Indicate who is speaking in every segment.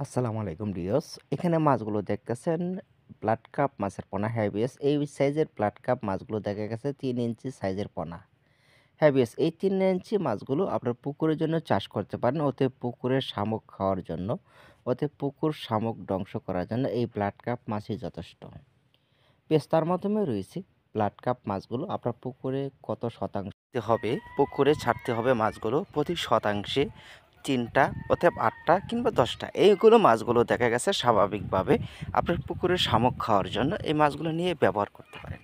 Speaker 1: আসসালামু আলাইকুম ডিয়স। এখানে মাছগুলো দেখতেছেন ব্লাড কাপ মাছের পোনা হ্যাবিয়াস। এই সাইজের ব্লাড কাপ মাছগুলো দেখা গেছে ৩ ইঞ্চি সাইজের পোনা। হ্যাবিয়াস এই ৩ ইঞ্চি মাছগুলো আপনার পুকুরের জন্য চাষ করতে পারেন। ওতে পুকুরের শামুক খাওয়ার জন্য, ওতে পুকুর শামুক ধ্বংস করার জন্য এই ব্লাড কাপ মাছই যথেষ্ট। পেস্তার মাধ্যমে রয়েছে ব্লাড কাপ মাছগুলো আপনার পুকুরে কত শতাংশ দিতে হবে, পুকুরে ছাড়তে হবে মাছগুলো প্রতি শতাংশে ৩টা অথবা ৮টা কিংবা ১০টা। এইগুলো মাছগুলো দেখা গেছে স্বাভাবিকভাবে আপনার পুকুরে শামুক খাওয়ার জন্য এই মাছগুলো নিয়ে ব্যবহার করতে পারেন।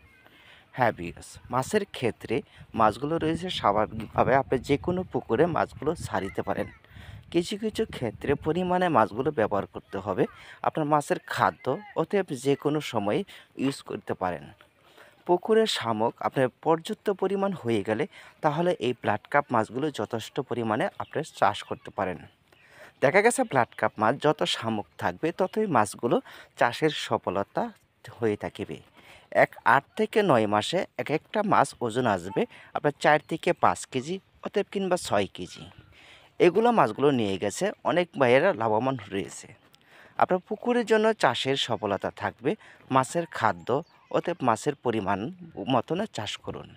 Speaker 1: হ্যাঁ বিয়স, মাছের ক্ষেত্রে মাছগুলো রয়েছে স্বাভাবিকভাবে আপনি যে কোনো পুকুরে মাছগুলো ছাড়িতে পারেন। কিছু কিছু ক্ষেত্রে পরিমাণে মাছগুলো ব্যবহার করতে হবে। আপনার মাছের খাদ্য ওতে আপনি যে কোনো সময়ে ইউজ করতে পারেন। পুকুরের শামুক আপনার পর্যাপ্ত পরিমাণ হয়ে গেলে তাহলে এই ব্লাড কাপ মাছগুলো যথেষ্ট পরিমাণে আপনি চাষ করতে পারেন। দেখা গেছে ব্লাড কাপ মাছ যত শামুক থাকবে ততই মাছগুলো চাষের সফলতা হয়ে থাকিবে। ৮ থেকে ৯ মাসে এক একটা মাছ ওজন আসবে আপনার ৪ থেকে ৫ কেজি অতএব কিংবা ৬ কেজি। এগুলো মাছগুলো নিয়ে গেছে অনেক ভাইয়েরা লাভবান রয়েছে। আপনার পুকুরের জন্য চাষের সফলতা থাকবে মাছের খাদ্য অতএব মাছের পরিমাণ মতনে চাষ করুন।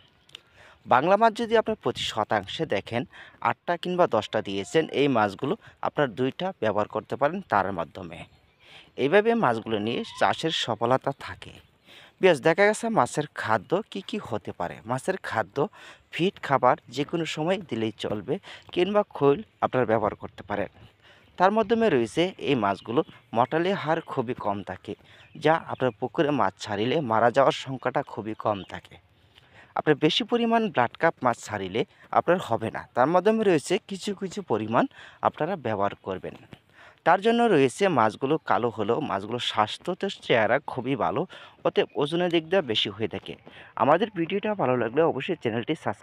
Speaker 1: বাংলা মাছ যদি আপনার প্রতি শতাংশে দেখেন ৮টা কিংবা ১০টা দিয়েছেন, এই মাছগুলো আপনার ২টা ব্যবহার করতে পারেন তার মাধ্যমে। এইভাবে মাছগুলো নিয়ে চাষের সফলতা থাকে। বেশ, দেখা গেছে মাছের খাদ্য কি কি হতে পারে। মাছের খাদ্য ফিড খাবার যে কোনো সময় দিলেই চলবে কিংবা খৈল আপনারা ব্যবহার করতে পারেন। তার মাধ্যমে রয়েছে এই মাছগুলো মর্টালি হার খুবই কম থাকে, যা আপনার পুকুরে মাছ ছাড়িলে মারা যাওয়ার সংখ্যাটা খুবই কম থাকে। আপনার বেশি পরিমাণ ব্লাড কাপ মাছ ছাড়িলে আপনার হবে না, তার মাধ্যমে রয়েছে কিছু কিছু পরিমাণ আপনারা ব্যবহার করবেন। তার জন্য রয়েছে মাছগুলো কালো হলেও মাছগুলোর স্বাস্থ্যতে চেহারা খুবই ভালো, অতএব ওজনের দিক দিয়ে বেশি হয়ে থাকে। আমাদের ভিডিওটা ভালো লাগলে অবশ্যই চ্যানেলটি সাবস্ক্রাইব